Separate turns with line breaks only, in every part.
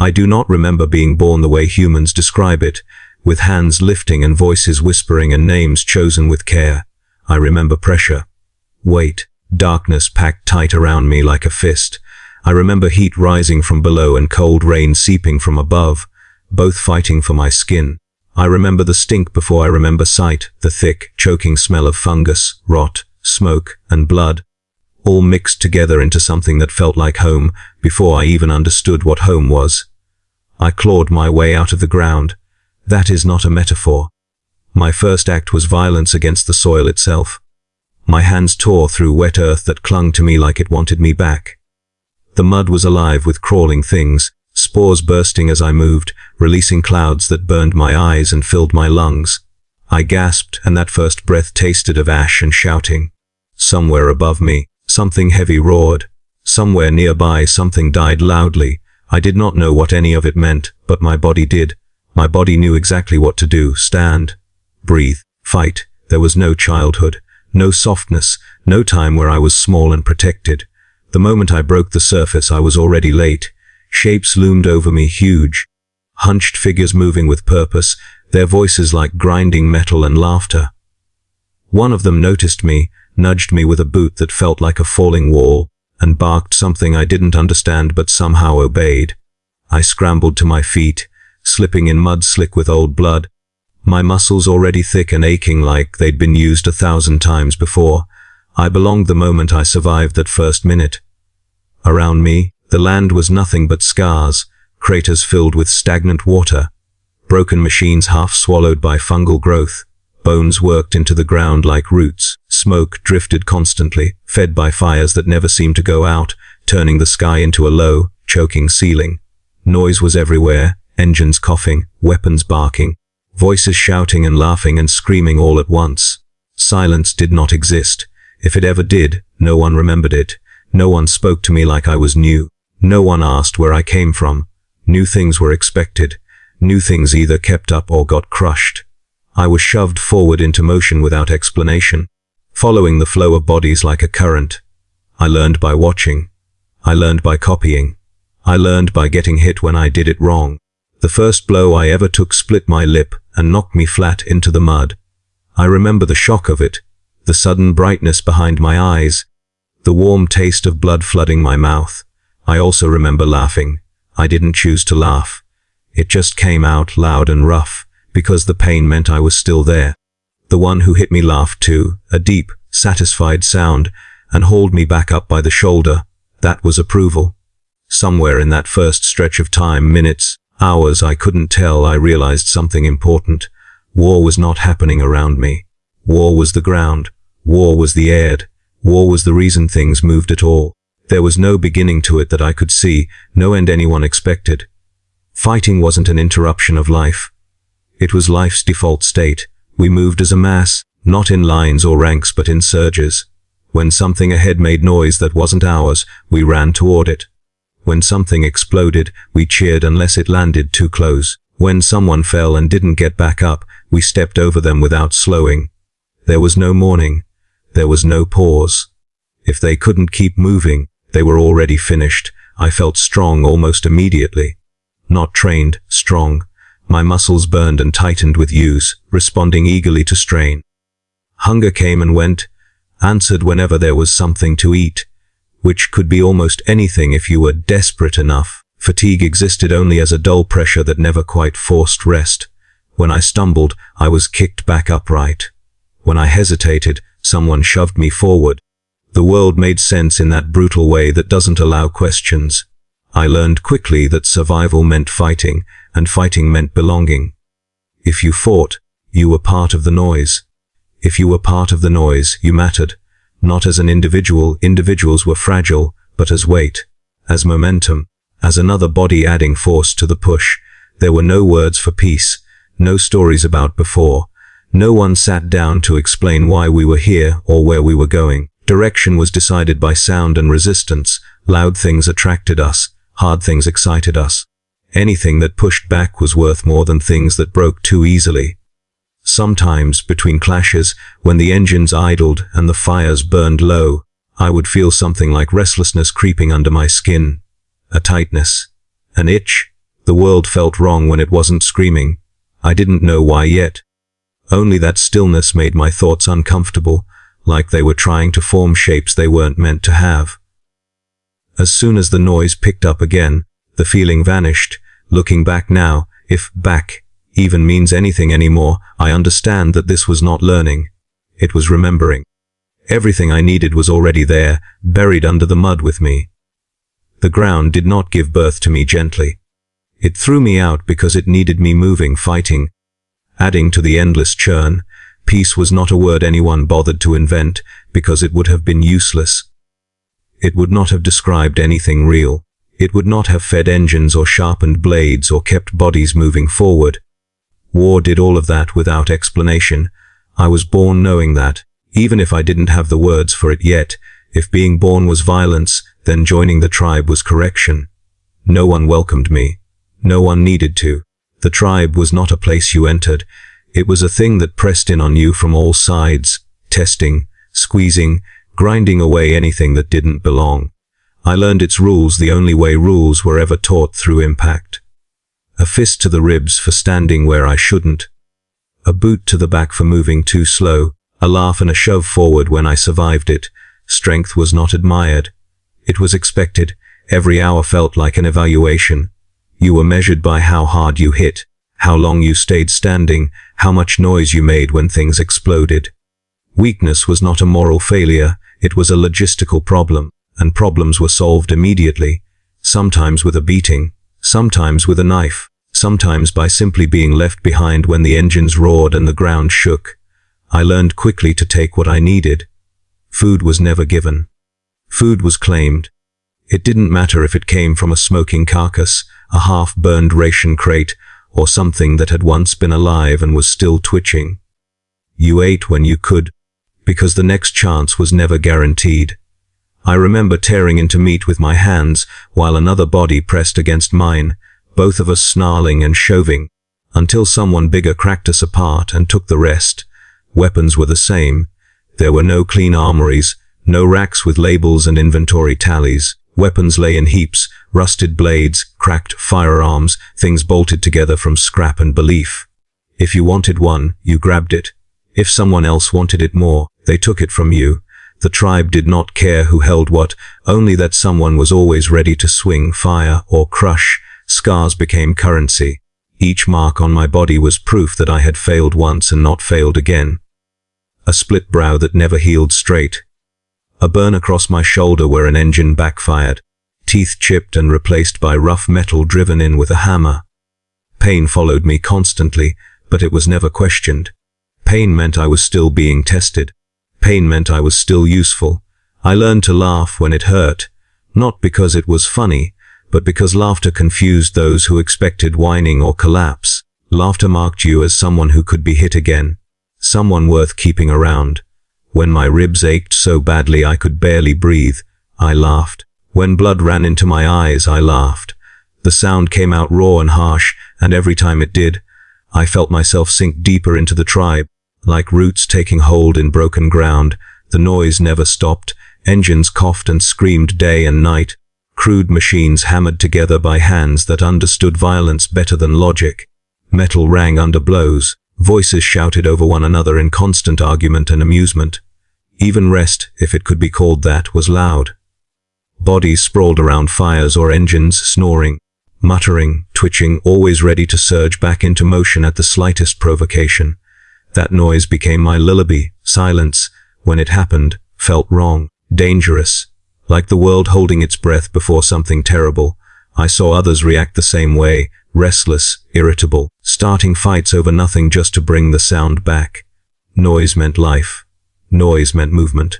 I do not remember being born the way humans describe it, with hands lifting and voices whispering and names chosen with care. I remember pressure, weight, darkness packed tight around me like a fist. I remember heat rising from below and cold rain seeping from above, both fighting for my skin. I remember the stink before I remember sight, the thick, choking smell of fungus, rot, smoke, and blood, all mixed together into something that felt like home before I even understood what home was. I clawed my way out of the ground. That is not a metaphor. My first act was violence against the soil itself. My hands tore through wet earth that clung to me like it wanted me back. The mud was alive with crawling things, spores bursting as I moved, releasing clouds that burned my eyes and filled my lungs. I gasped, and that first breath tasted of ash and shouting. Somewhere above me, something heavy roared. Somewhere nearby, something died loudly. I did not know what any of it meant, but my body did. My body knew exactly what to do: stand, breathe, fight. There was no childhood, no softness, no time where I was small and protected. The moment I broke the surface, I was already late. Shapes loomed over me, huge, hunched figures moving with purpose, their voices like grinding metal and laughter. One of them noticed me, nudged me with a boot that felt like a falling wall, and barked something I didn't understand but somehow obeyed. I scrambled to my feet, slipping in mud slick with old blood, my muscles already thick and aching like they'd been used 1,000 times before. I belonged the moment I survived that first minute. Around me, the land was nothing but scars, craters filled with stagnant water, broken machines half swallowed by fungal growth, bones worked into the ground like roots, smoke drifted constantly, fed by fires that never seemed to go out, turning the sky into a low, choking ceiling. Noise was everywhere, engines coughing, weapons barking, voices shouting and laughing and screaming all at once. Silence did not exist. If it ever did, no one remembered it. No one spoke to me like I was new. No one asked where I came from. New things were expected. New things either kept up or got crushed. I was shoved forward into motion without explanation, following the flow of bodies like a current. I learned by watching. I learned by copying. I learned by getting hit when I did it wrong. The first blow I ever took split my lip and knocked me flat into the mud. I remember the shock of it, the sudden brightness behind my eyes, the warm taste of blood flooding my mouth. I also remember laughing. I didn't choose to laugh. It just came out loud and rough, because the pain meant I was still there. The one who hit me laughed too, a deep, satisfied sound, and hauled me back up by the shoulder. That was approval. Somewhere in that first stretch of time, minutes, hours, I couldn't tell, I realized something important. War was not happening around me. War was the ground. War was the air. War was the reason things moved at all. There was no beginning to it that I could see, no end anyone expected. Fighting wasn't an interruption of life. It was life's default state. We moved as a mass, not in lines or ranks but in surges. When something ahead made noise that wasn't ours, we ran toward it. When something exploded, we cheered unless it landed too close. When someone fell and didn't get back up, we stepped over them without slowing. There was no mourning. There was no pause. If they couldn't keep moving, they were already finished. I felt strong almost immediately. Not trained, strong. My muscles burned and tightened with use, responding eagerly to strain. Hunger came and went, answered whenever there was something to eat, which could be almost anything if you were desperate enough. Fatigue existed only as a dull pressure that never quite forced rest. When I stumbled, I was kicked back upright. When I hesitated, someone shoved me forward. The world made sense in that brutal way that doesn't allow questions. I learned quickly that survival meant fighting, and fighting meant belonging. If you fought, you were part of the noise. If you were part of the noise, you mattered. Not as an individual, individuals were fragile, but as weight, as momentum, as another body adding force to the push. There were no words for peace, no stories about before. No one sat down to explain why we were here or where we were going. Direction was decided by sound and resistance. Loud things attracted us, hard things excited us. Anything that pushed back was worth more than things that broke too easily. Sometimes, between clashes, when the engines idled and the fires burned low, I would feel something like restlessness creeping under my skin. A tightness. An itch. The world felt wrong when it wasn't screaming. I didn't know why yet. Only that stillness made my thoughts uncomfortable, like they were trying to form shapes they weren't meant to have. As soon as the noise picked up again, the feeling vanished. Looking back now, if back even means anything anymore, I understand that this was not learning. It was remembering. Everything I needed was already there, buried under the mud with me. The ground did not give birth to me gently. It threw me out because it needed me moving, fighting. Adding to the endless churn, peace was not a word anyone bothered to invent, because it would have been useless. It would not have described anything real. It would not have fed engines or sharpened blades or kept bodies moving forward. War did all of that without explanation. I was born knowing that, even if I didn't have the words for it yet. If being born was violence, then joining the tribe was correction. No one welcomed me. No one needed to. The tribe was not a place you entered. It was a thing that pressed in on you from all sides, testing, squeezing, grinding away anything that didn't belong. I learned its rules the only way rules were ever taught, through impact. A fist to the ribs for standing where I shouldn't. A boot to the back for moving too slow. A laugh and a shove forward when I survived it. Strength was not admired. It was expected. Every hour felt like an evaluation. You were measured by how hard you hit, how long you stayed standing, how much noise you made when things exploded. Weakness was not a moral failure, it was a logistical problem, and problems were solved immediately, sometimes with a beating, sometimes with a knife, sometimes by simply being left behind when the engines roared and the ground shook. I learned quickly to take what I needed. Food was never given. Food was claimed. It didn't matter if it came from a smoking carcass, a half-burned ration crate, or something that had once been alive and was still twitching. You ate when you could, because the next chance was never guaranteed. I remember tearing into meat with my hands while another body pressed against mine, both of us snarling and shoving, until someone bigger cracked us apart and took the rest. Weapons were the same. There were no clean armories, no racks with labels and inventory tallies. Weapons lay in heaps, rusted blades, cracked firearms, things bolted together from scrap and belief. If you wanted one, you grabbed it. If someone else wanted it more, they took it from you. The tribe did not care who held what, only that someone was always ready to swing, fire, or crush. Scars became currency. Each mark on my body was proof that I had failed once and not failed again. A split brow that never healed straight. A burn across my shoulder where an engine backfired. Teeth chipped and replaced by rough metal driven in with a hammer. Pain followed me constantly, but it was never questioned. Pain meant I was still being tested. Pain meant I was still useful. I learned to laugh when it hurt, not because it was funny, but because laughter confused those who expected whining or collapse. Laughter marked you as someone who could be hit again, someone worth keeping around. When my ribs ached so badly I could barely breathe, I laughed. When blood ran into my eyes, I laughed. The sound came out raw and harsh, and every time it did, I felt myself sink deeper into the tribe. Like roots taking hold in broken ground, the noise never stopped. Engines coughed and screamed day and night. Crude machines hammered together by hands that understood violence better than logic. Metal rang under blows. Voices shouted over one another in constant argument and amusement. Even rest, if it could be called that, was loud. Bodies sprawled around fires or engines, snoring, muttering, twitching, always ready to surge back into motion at the slightest provocation. That noise became my lullaby. Silence, when it happened, felt wrong, dangerous, like the world holding its breath before something terrible. I saw others react the same way, restless, irritable, starting fights over nothing just to bring the sound back. Noise meant life. Noise meant movement.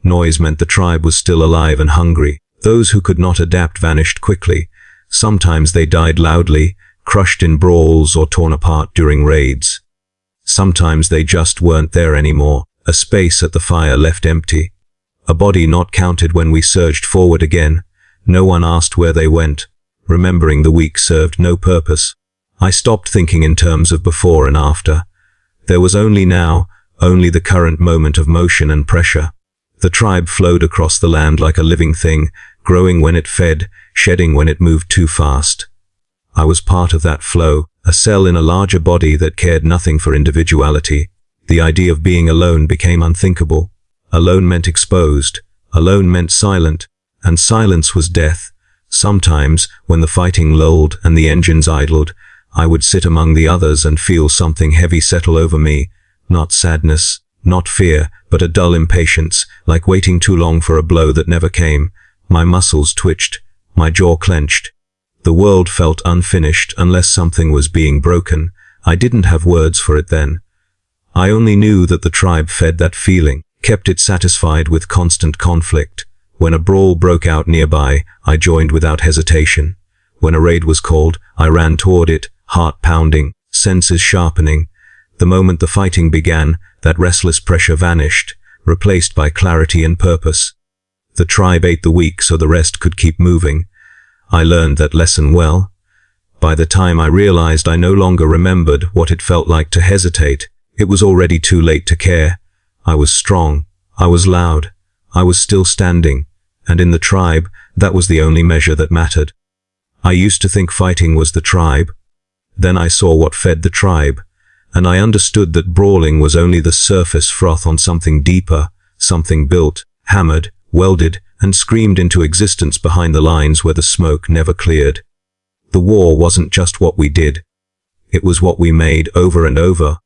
Noise meant the tribe was still alive and hungry. Those who could not adapt vanished quickly. Sometimes they died loudly, crushed in brawls or torn apart during raids. Sometimes they just weren't there anymore, a space at the fire left empty. A body not counted when we surged forward again. No one asked where they went. Remembering the week served no purpose. I stopped thinking in terms of before and after. There was only now, only the current moment of motion and pressure. The tribe flowed across the land like a living thing, growing when it fed, shedding when it moved too fast. I was part of that flow, a cell in a larger body that cared nothing for individuality. The idea of being alone became unthinkable. Alone meant exposed. Alone meant silent. And silence was death. Sometimes, when the fighting lulled and the engines idled, I would sit among the others and feel something heavy settle over me. Not sadness, not fear, but a dull impatience, like waiting too long for a blow that never came. My muscles twitched. My jaw clenched. The world felt unfinished unless something was being broken. I didn't have words for it then. I only knew that the tribe fed that feeling, kept it satisfied with constant conflict. When a brawl broke out nearby, I joined without hesitation. When a raid was called, I ran toward it, heart pounding, senses sharpening. The moment the fighting began, that restless pressure vanished, replaced by clarity and purpose. The tribe ate the weak so the rest could keep moving. I learned that lesson well. By the time I realized, I no longer remembered what it felt like to hesitate. It was already too late to care. I was strong. I was loud. I was still standing. And in the tribe, that was the only measure that mattered. I used to think fighting was the tribe. Then I saw what fed the tribe. And I understood that brawling was only the surface froth on something deeper, something built, hammered, welded, and screamed into existence behind the lines where the smoke never cleared. The war wasn't just what we did. It was what we made over and over,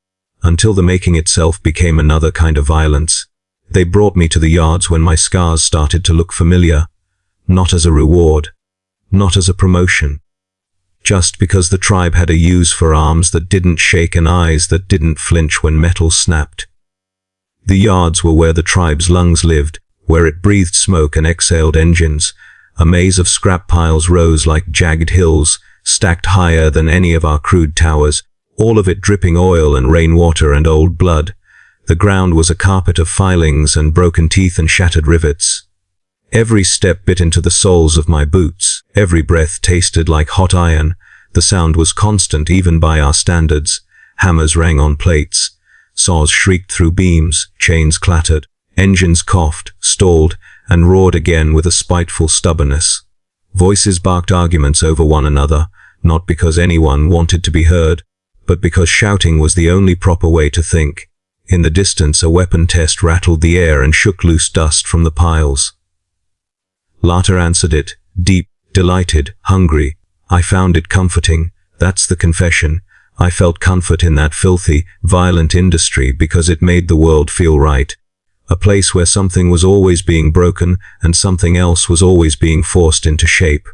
until the making itself became another kind of violence. They brought me to the yards when my scars started to look familiar, not as a reward, not as a promotion, just because the tribe had a use for arms that didn't shake and eyes that didn't flinch when metal snapped. The yards were where the tribe's lungs lived, where it breathed smoke and exhaled engines. A maze of scrap piles rose like jagged hills, stacked higher than any of our crude towers, all of it dripping oil and rainwater and old blood. The ground was a carpet of filings and broken teeth and shattered rivets. Every step bit into the soles of my boots. Every breath tasted like hot iron. The sound was constant even by our standards. Hammers rang on plates. Saws shrieked through beams. Chains clattered. Engines coughed, stalled, and roared again with a spiteful stubbornness. Voices barked arguments over one another, not because anyone wanted to be heard, but because shouting was the only proper way to think. In the distance, a weapon test rattled the air and shook loose dust from the piles. Laughter answered it, deep, delighted, hungry. I found it comforting. That's the confession. I felt comfort in that filthy, violent industry because it made the world feel right. A place where something was always being broken and something else was always being forced into shape.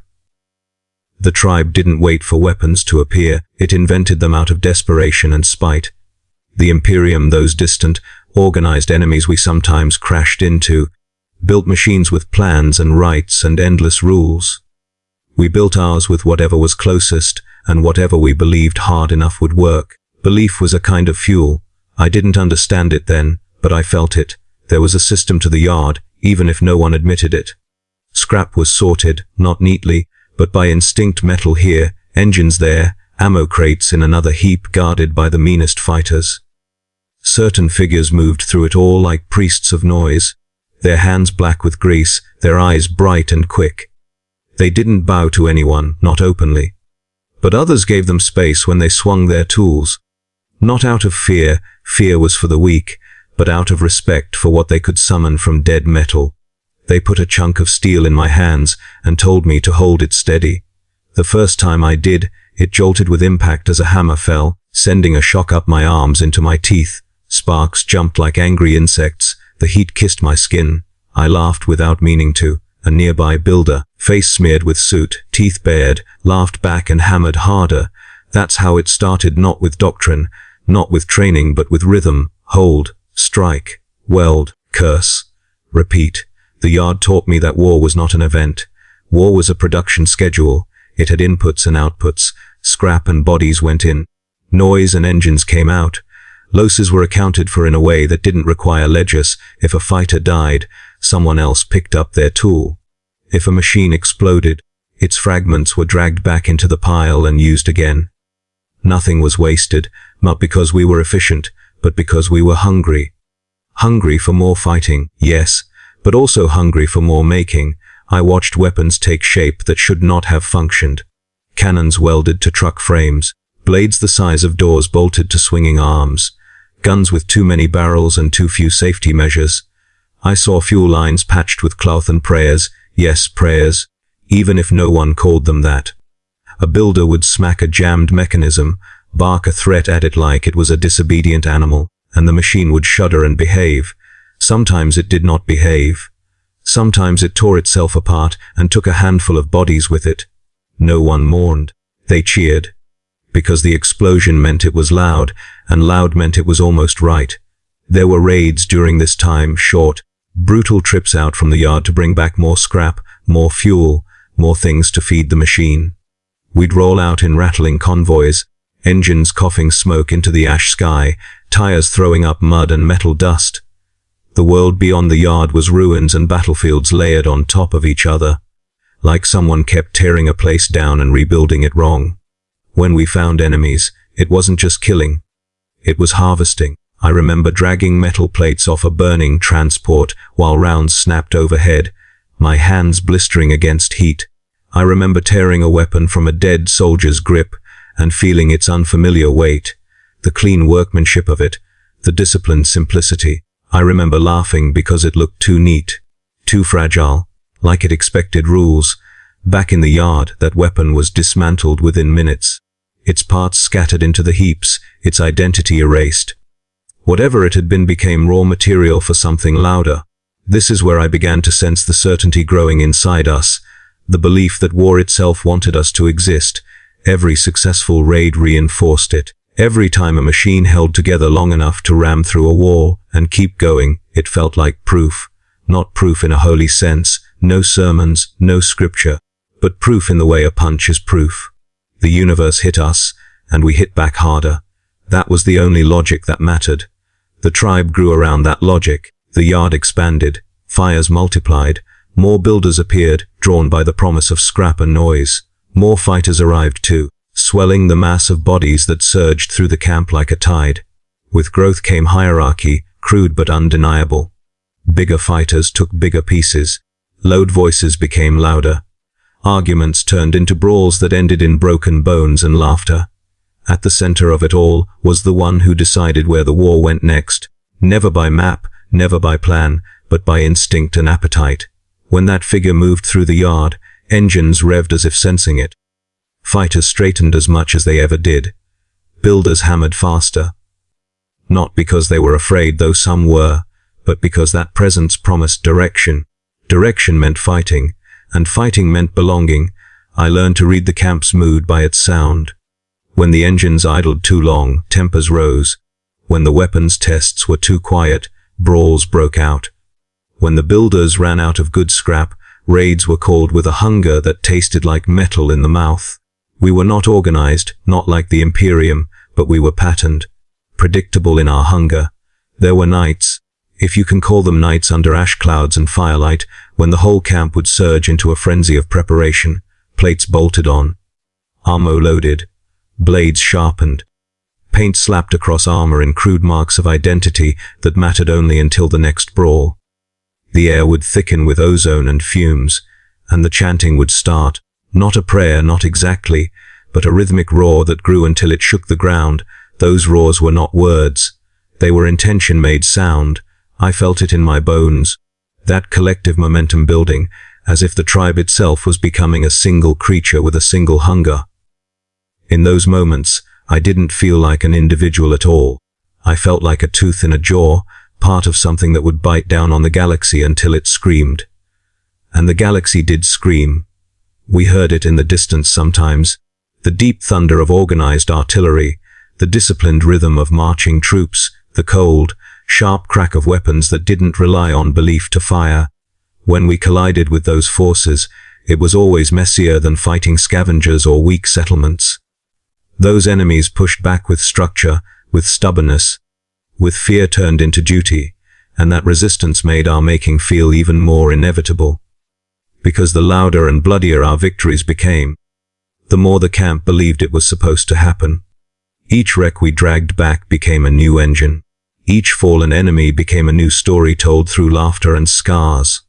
The tribe didn't wait for weapons to appear. It invented them out of desperation and spite. The Imperium, those distant, organized enemies we sometimes crashed into, built machines with plans and rights and endless rules. We built ours with whatever was closest and whatever we believed hard enough would work. Belief was a kind of fuel. I didn't understand it then, but I felt it. There was a system to the yard, even if no one admitted it. Scrap was sorted, not neatly, but by instinct. Metal here, engines there, ammo crates in another heap guarded by the meanest fighters. Certain figures moved through it all like priests of noise, their hands black with grease, their eyes bright and quick. They didn't bow to anyone, not openly. But others gave them space when they swung their tools. Not out of fear, fear was for the weak, but out of respect for what they could summon from dead metal. They put a chunk of steel in my hands and told me to hold it steady. The first time I did, it jolted with impact as a hammer fell, sending a shock up my arms into my teeth. Sparks jumped like angry insects. The heat kissed my skin. I laughed without meaning to. A nearby builder, face smeared with soot, teeth bared, laughed back and hammered harder. That's how it started, not with doctrine, not with training, but with rhythm. Hold, strike, weld, curse, repeat. The yard taught me that war was not an event. War was a production schedule. It had inputs and outputs. Scrap and bodies went in. Noise and engines came out. Losses were accounted for in a way that didn't require ledgers. If a fighter died, someone else picked up their tool. If a machine exploded, its fragments were dragged back into the pile and used again. Nothing was wasted, not because we were efficient, but because we were hungry. Hungry for more fighting, yes, but also hungry for more making. I watched weapons take shape that should not have functioned. cannons welded to truck frames, blades the size of doors bolted to swinging arms, guns with too many barrels and too few safety measures. I saw fuel lines patched with cloth and prayers, yes, prayers, even if no one called them that. A builder would smack a jammed mechanism, bark a threat at it like it was a disobedient animal, and the machine would shudder and behave. Sometimes it did not behave. Sometimes it tore itself apart and took a handful of bodies with it. No one mourned. They cheered. Because the explosion meant it was loud, and loud meant it was almost right. There were raids during this time, short, brutal trips out from the yard to bring back more scrap, more fuel, more things to feed the machine. We'd roll out in rattling convoys, engines coughing smoke into the ash sky, tires throwing up mud and metal dust. The world beyond the yard was ruins and battlefields layered on top of each other, like someone kept tearing a place down and rebuilding it wrong. When we found enemies, it wasn't just killing. It was harvesting. I remember dragging metal plates off a burning transport while rounds snapped overhead, my hands blistering against heat. I remember tearing a weapon from a dead soldier's grip and feeling its unfamiliar weight, the clean workmanship of it, the disciplined simplicity. I remember laughing because it looked too neat, too fragile, like it expected rules. Back in the yard, that weapon was dismantled within minutes, its parts scattered into the heaps, its identity erased. Whatever it had been became raw material for something louder. This is where I began to sense the certainty growing inside us, the belief that war itself wanted us to exist. Every successful raid reinforced it. Every time a machine held together long enough to ram through a wall and keep going, it felt like proof. Not proof in a holy sense, no sermons, no scripture, but proof in the way a punch is proof. The universe hit us, and we hit back harder. That was the only logic that mattered. The tribe grew around that logic. The yard expanded, fires multiplied, more builders appeared, drawn by the promise of scrap and noise. More fighters arrived too, swelling the mass of bodies that surged through the camp like a tide. With growth came hierarchy, crude but undeniable. Bigger fighters took bigger pieces. Loud voices became louder. Arguments turned into brawls that ended in broken bones and laughter. At the center of it all was the one who decided where the war went next, never by map, never by plan, but by instinct and appetite. When that figure moved through the yard, engines revved as if sensing it. Fighters straightened as much as they ever did. Builders hammered faster. Not because they were afraid, though some were, but because that presence promised direction. Direction meant fighting, and fighting meant belonging. I learned to read the camp's mood by its sound. When the engines idled too long, tempers rose. When the weapons tests were too quiet, brawls broke out. When the builders ran out of good scrap, raids were called with a hunger that tasted like metal in the mouth. We were not organized, not like the Imperium, but we were patterned, predictable in our hunger. There were nights, if you can call them nights under ash clouds and firelight, when the whole camp would surge into a frenzy of preparation, plates bolted on, ammo loaded, blades sharpened, paint slapped across armor in crude marks of identity that mattered only until the next brawl. The air would thicken with ozone and fumes, and the chanting would start, not a prayer, not exactly, but a rhythmic roar that grew until it shook the ground. Those roars were not words. They were intention made sound. I felt it in my bones, that collective momentum building, as if the tribe itself was becoming a single creature with a single hunger. In those moments, I didn't feel like an individual at all. I felt like a tooth in a jaw, part of something that would bite down on the galaxy until it screamed. And the galaxy did scream. We heard it in the distance sometimes, the deep thunder of organized artillery, the disciplined rhythm of marching troops, the cold, sharp crack of weapons that didn't rely on belief to fire. When we collided with those forces, it was always messier than fighting scavengers or weak settlements. Those enemies pushed back with structure, with stubbornness, with fear turned into duty, and that resistance made our making feel even more inevitable. Because the louder and bloodier our victories became, the more the camp believed it was supposed to happen. Each wreck we dragged back became a new engine. Each fallen enemy became a new story told through laughter and scars.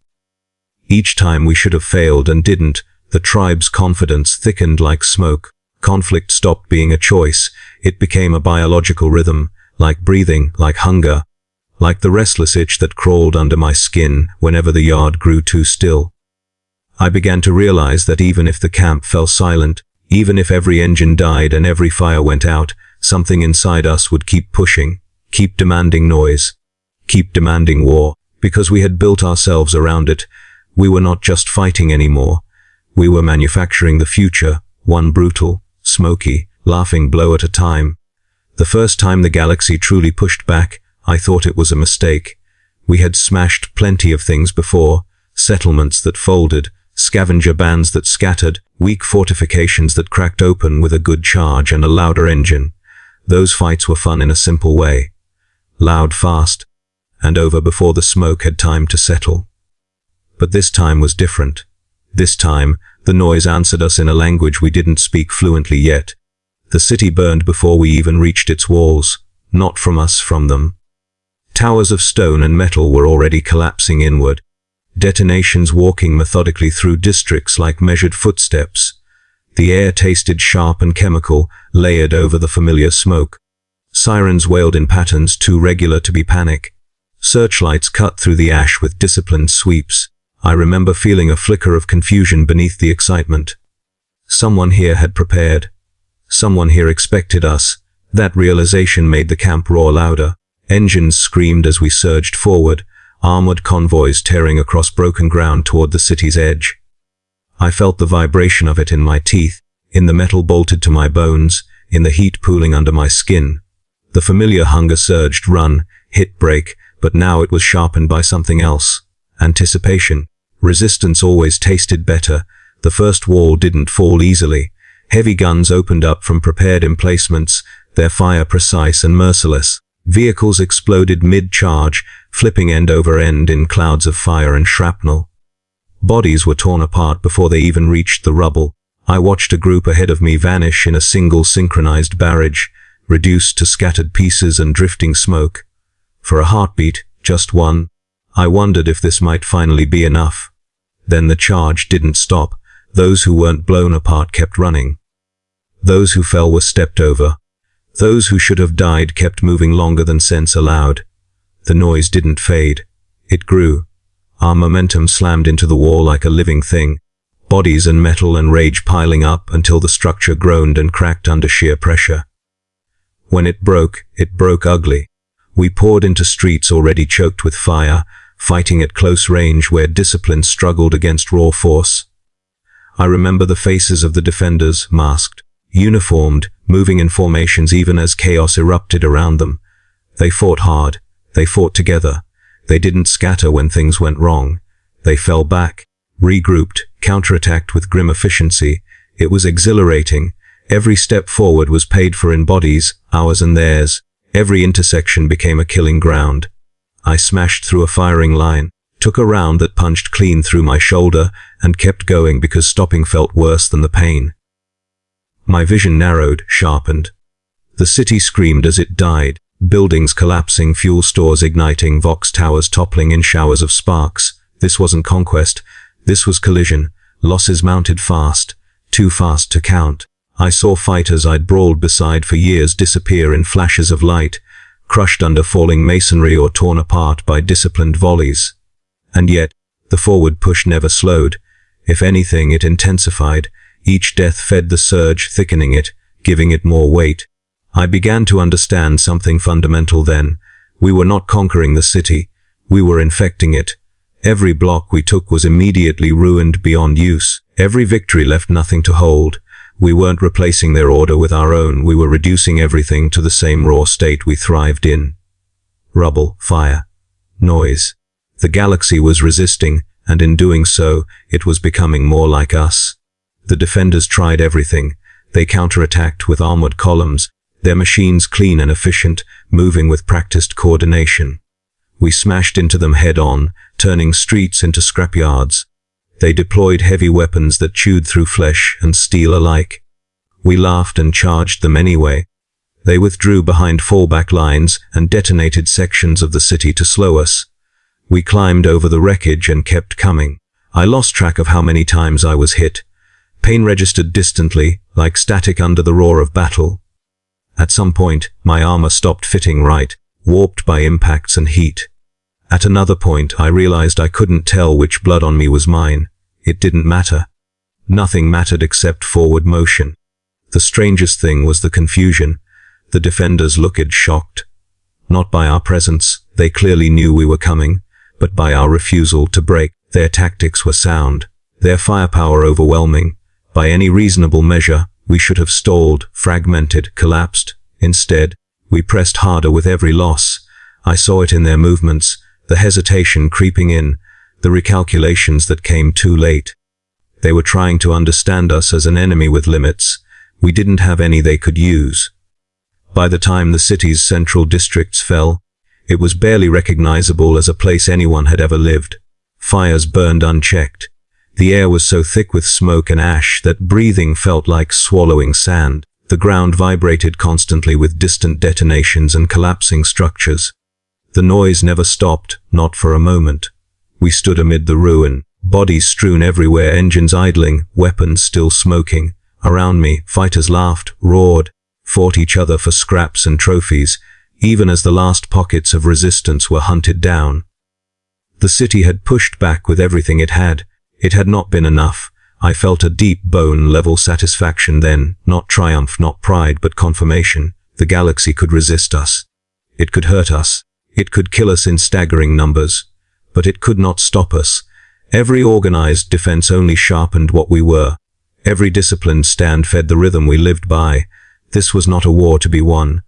Each time we should have failed and didn't, The tribe's confidence thickened like smoke. Conflict stopped being a choice. It became a biological rhythm, like breathing, like hunger, like the restless itch that crawled under my skin whenever the yard grew too still. I began to realize that even if the camp fell silent, even if every engine died and every fire went out, something inside us would keep pushing, keep demanding noise, keep demanding war, because we had built ourselves around it. We were not just fighting anymore. We were manufacturing the future, one brutal, smoky, laughing blow at a time. The first time the galaxy truly pushed back, I thought it was a mistake. We had smashed plenty of things before, settlements that folded, scavenger bands that scattered, weak fortifications that cracked open with a good charge and a louder engine. Those fights were fun in a simple way. Loud, fast, and over before the smoke had time to settle. But this time was different. This time, the noise answered us in a language we didn't speak fluently yet. The city burned before we even reached its walls, not from us, from them. Towers of stone and metal were already collapsing inward. Detonations walking methodically through districts like measured footsteps. The air tasted sharp and chemical, layered over the familiar smoke. Sirens wailed in patterns too regular to be panic. Searchlights cut through the ash with disciplined sweeps. I remember feeling a flicker of confusion beneath the excitement. Someone here had prepared. Someone here expected us. That realization made the camp roar louder. Engines screamed as we surged forward, armored convoys tearing across broken ground toward the city's edge. I felt the vibration of it in my teeth, in the metal bolted to my bones, in the heat pooling under my skin. The familiar hunger surged, run, hit, break, but now it was sharpened by something else. Anticipation. Resistance always tasted better. The first wall didn't fall easily. Heavy guns opened up from prepared emplacements, their fire precise and merciless. Vehicles exploded mid-charge, flipping end over end in clouds of fire and shrapnel. Bodies were torn apart before they even reached the rubble. I watched a group ahead of me vanish in a single synchronized barrage, reduced to scattered pieces and drifting smoke. For a heartbeat, just one, I wondered if this might finally be enough. Then the charge didn't stop. Those who weren't blown apart kept running. Those who fell were stepped over. Those who should have died kept moving longer than sense allowed. The noise didn't fade. It grew. Our momentum slammed into the wall like a living thing. Bodies and metal and rage piling up until the structure groaned and cracked under sheer pressure. When it broke ugly. We poured into streets already choked with fire, fighting at close range where discipline struggled against raw force. I remember the faces of the defenders, masked, uniformed, moving in formations even as chaos erupted around them. They fought hard. They fought together. They didn't scatter when things went wrong. They fell back, regrouped, counterattacked with grim efficiency. It was exhilarating. Every step forward was paid for in bodies, ours and theirs. Every intersection became a killing ground. I smashed through a firing line, took a round that punched clean through my shoulder, and kept going because stopping felt worse than the pain. My vision narrowed, sharpened. The city screamed as it died, buildings collapsing, fuel stores igniting, Vox towers toppling in showers of sparks. This wasn't conquest, this was collision. Losses mounted fast, too fast to count. I saw fighters I'd brawled beside for years disappear in flashes of light, crushed under falling masonry or torn apart by disciplined volleys. And yet, the forward push never slowed. If anything, it intensified. Each death fed the surge, thickening it, giving it more weight. I began to understand something fundamental then. We were not conquering the city. We were infecting it. Every block we took was immediately ruined beyond use. Every victory left nothing to hold. We weren't replacing their order with our own. We were reducing everything to the same raw state we thrived in. Rubble, fire, noise. The galaxy was resisting, and in doing so, it was becoming more like us. The defenders tried everything. They counterattacked with armored columns, their machines clean and efficient, moving with practiced coordination. We smashed into them head-on, turning streets into scrapyards. They deployed heavy weapons that chewed through flesh and steel alike. We laughed and charged them anyway. They withdrew behind fallback lines and detonated sections of the city to slow us. We climbed over the wreckage and kept coming. I lost track of how many times I was hit. Pain registered distantly, like static under the roar of battle. At some point, my armor stopped fitting right, warped by impacts and heat. At another point, I realized I couldn't tell which blood on me was mine. It didn't matter. Nothing mattered except forward motion. The strangest thing was the confusion. The defenders looked shocked. Not by our presence, they clearly knew we were coming, but by our refusal to break. Their tactics were sound, their firepower overwhelming. By any reasonable measure, we should have stalled, fragmented, collapsed. Instead, we pressed harder with every loss. I saw it in their movements, the hesitation creeping in, the recalculations that came too late. They were trying to understand us as an enemy with limits. We didn't have any they could use. By the time the city's central districts fell, it was barely recognizable as a place anyone had ever lived. Fires burned unchecked. The air was so thick with smoke and ash that breathing felt like swallowing sand. The ground vibrated constantly with distant detonations and collapsing structures. The noise never stopped, not for a moment. We stood amid the ruin, bodies strewn everywhere, engines idling, weapons still smoking. Around me, fighters laughed, roared, fought each other for scraps and trophies, even as the last pockets of resistance were hunted down. The city had pushed back with everything it had. It had not been enough. I felt a deep bone-level satisfaction then, not triumph, not pride, but confirmation. The galaxy could resist us. It could hurt us. It could kill us in staggering numbers. But it could not stop us. Every organized defense only sharpened what we were. Every disciplined stand fed the rhythm we lived by. This was not a war to be won.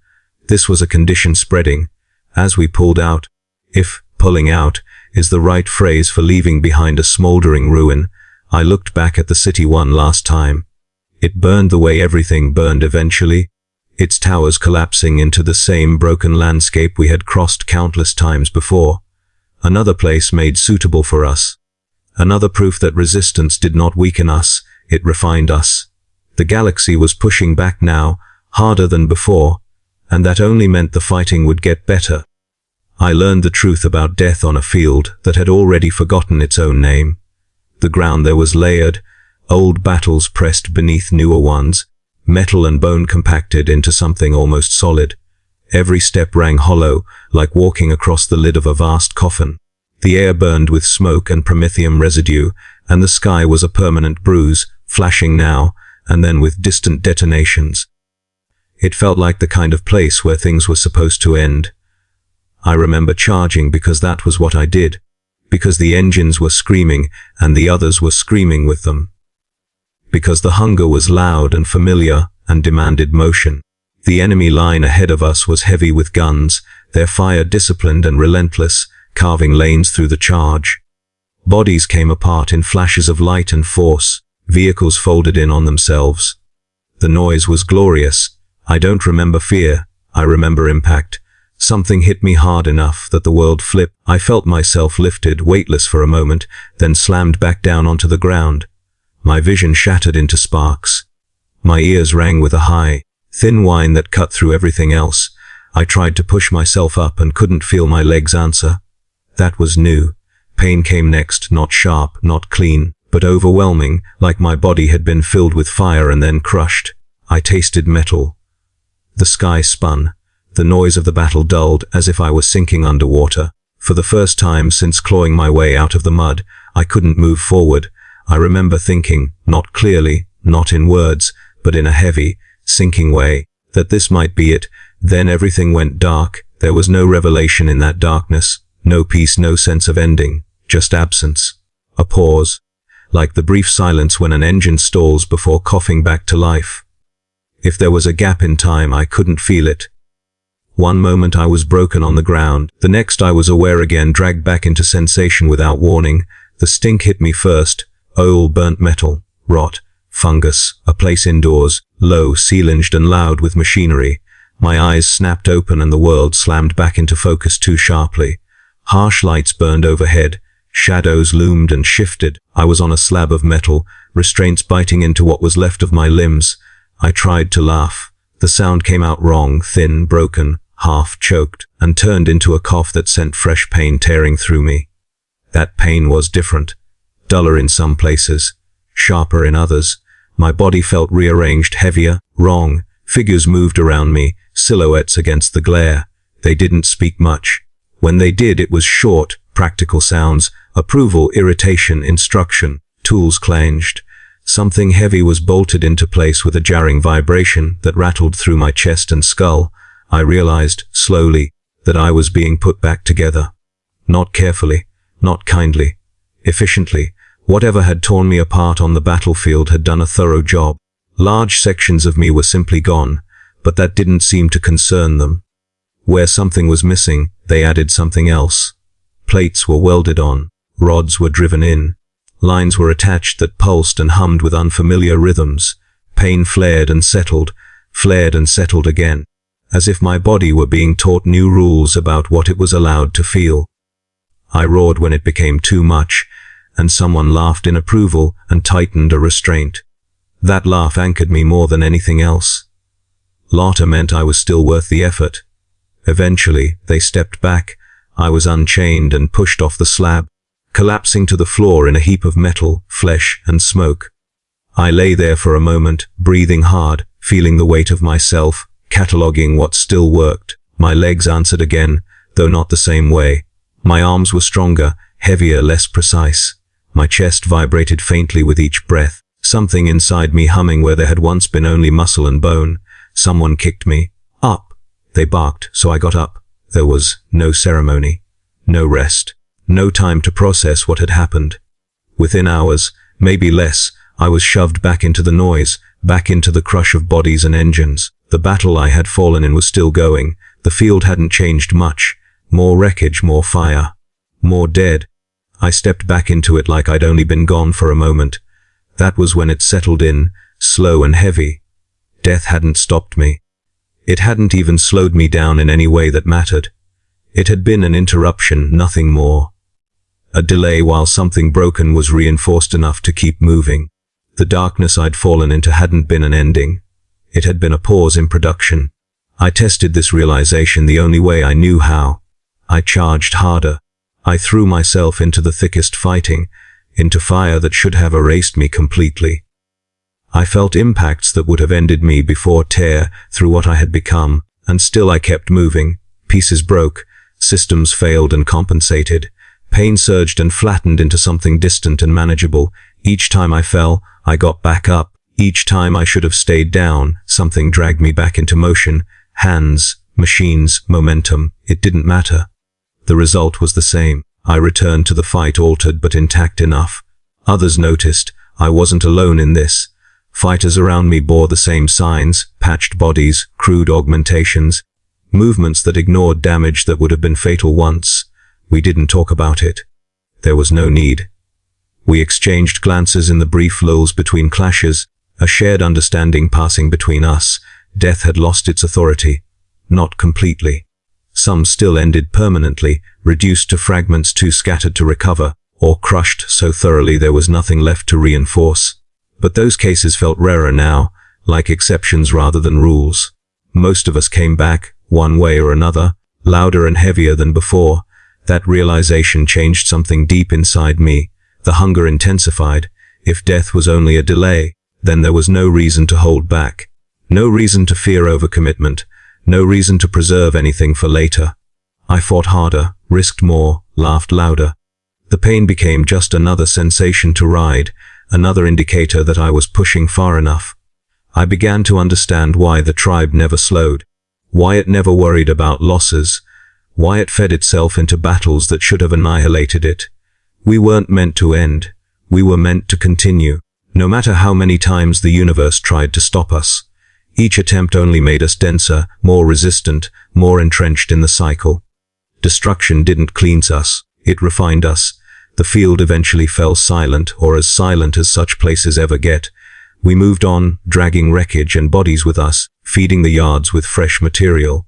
This was a condition spreading. As we pulled out, if pulling out is the right phrase for leaving behind a smoldering ruin, I looked back at the city one last time. It burned the way everything burned eventually, its towers collapsing into the same broken landscape we had crossed countless times before. Another place made suitable for us. Another proof that resistance did not weaken us, it refined us. The galaxy was pushing back now, harder than before, and that only meant the fighting would get better. I learned the truth about death on a field that had already forgotten its own name. The ground there was layered, old battles pressed beneath newer ones, metal and bone compacted into something almost solid. Every step rang hollow, like walking across the lid of a vast coffin. The air burned with smoke and promethium residue, and the sky was a permanent bruise, flashing now and then with distant detonations. It felt like the kind of place where things were supposed to end. I remember charging because that was what I did, because the engines were screaming and the others were screaming with them. Because the hunger was loud and familiar and demanded motion. The enemy line ahead of us was heavy with guns, their fire disciplined and relentless, carving lanes through the charge. Bodies came apart in flashes of light and force, vehicles folded in on themselves. The noise was glorious. I don't remember fear, I remember impact. Something hit me hard enough that the world flipped. I felt myself lifted, weightless for a moment, then slammed back down onto the ground. My vision shattered into sparks. My ears rang with a high, thin whine that cut through everything else. I tried to push myself up and couldn't feel my legs answer. That was new. Pain came next, not sharp, not clean, but overwhelming, like my body had been filled with fire and then crushed. I tasted metal. The sky spun. The noise of the battle dulled, as if I was sinking underwater. For the first time since clawing my way out of the mud, I couldn't move forward. I remember thinking, not clearly, not in words, but in a heavy, sinking way, that this might be it. Then everything went dark. There was no revelation in that darkness, no peace, no sense of ending, just absence. A pause, like the brief silence when an engine stalls before coughing back to life. If there was a gap in time, I couldn't feel it. One moment I was broken on the ground, the next I was aware again, dragged back into sensation without warning. The stink hit me first, oil, burnt metal, rot, fungus, a place indoors, low, ceilinged and loud with machinery. My eyes snapped open and the world slammed back into focus too sharply. Harsh lights burned overhead, shadows loomed and shifted. I was on a slab of metal, restraints biting into what was left of my limbs. I tried to laugh. The sound came out wrong, thin, broken, half choked, and turned into a cough that sent fresh pain tearing through me. That pain was different, duller in some places, sharper in others, My body felt rearranged, heavier, wrong. Figures moved around me, silhouettes against the glare. They didn't speak much. When they did, it was short, practical sounds: approval, irritation, instruction. Tools clanged. Something heavy was bolted into place with a jarring vibration that rattled through my chest and skull. I realized, slowly, that I was being put back together. Not carefully, not kindly, efficiently. Whatever had torn me apart on the battlefield had done a thorough job. Large sections of me were simply gone, but that didn't seem to concern them. Where something was missing, they added something else. Plates were welded on, rods were driven in. Lines were attached that pulsed and hummed with unfamiliar rhythms. Pain flared and settled again, as if my body were being taught new rules about what it was allowed to feel. I roared when it became too much, and someone laughed in approval and tightened a restraint. That laugh anchored me more than anything else. Laughter meant I was still worth the effort. Eventually, they stepped back. I was unchained and pushed off the slab, collapsing to the floor in a heap of metal, flesh, and smoke. I lay there for a moment, breathing hard, feeling the weight of myself, cataloging what still worked. My legs answered again, though not the same way. My arms were stronger, heavier, less precise. My chest vibrated faintly with each breath, something inside me humming where there had once been only muscle and bone. Someone kicked me. Up! They barked, so I got up. There was no ceremony, no rest, no time to process what had happened. Within hours, maybe less, I was shoved back into the noise, back into the crush of bodies and engines. The battle I had fallen in was still going. The field hadn't changed much. More wreckage, more fire, more dead. I stepped back into it like I'd only been gone for a moment. That was when it settled in, slow and heavy. Death hadn't stopped me. It hadn't even slowed me down in any way that mattered. It had been an interruption, nothing more. A delay while something broken was reinforced enough to keep moving. The darkness I'd fallen into hadn't been an ending. It had been a pause in production. I tested this realization the only way I knew how. I charged harder. I threw myself into the thickest fighting, into fire that should have erased me completely. I felt impacts that would have ended me before tear through what I had become, and still I kept moving. Pieces broke, systems failed and compensated. Pain surged and flattened into something distant and manageable. Each time I fell, I got back up. Each time I should have stayed down, something dragged me back into motion. Hands, machines, momentum, it didn't matter. The result was the same. I returned to the fight altered but intact enough. Others noticed. I wasn't alone in this. Fighters around me bore the same signs: patched bodies, crude augmentations, movements that ignored damage that would have been fatal once. We didn't talk about it. There was no need. We exchanged glances in the brief lulls between clashes, a shared understanding passing between us. Death had lost its authority. Not completely. Some still ended permanently, reduced to fragments too scattered to recover, or crushed so thoroughly there was nothing left to reinforce. But those cases felt rarer now, like exceptions rather than rules. Most of us came back, one way or another, louder and heavier than before. That realization changed something deep inside me. The hunger intensified. If death was only a delay, then there was no reason to hold back. No reason to fear overcommitment. No reason to preserve anything for later. I fought harder, risked more, laughed louder. The pain became just another sensation to ride, another indicator that I was pushing far enough. I began to understand why the tribe never slowed, why it never worried about losses, why it fed itself into battles that should have annihilated it. We weren't meant to end. We were meant to continue, no matter how many times the universe tried to stop us. Each attempt only made us denser, more resistant, more entrenched in the cycle. Destruction didn't cleanse us, it refined us. The field eventually fell silent, or as silent as such places ever get. We moved on, dragging wreckage and bodies with us, feeding the yards with fresh material.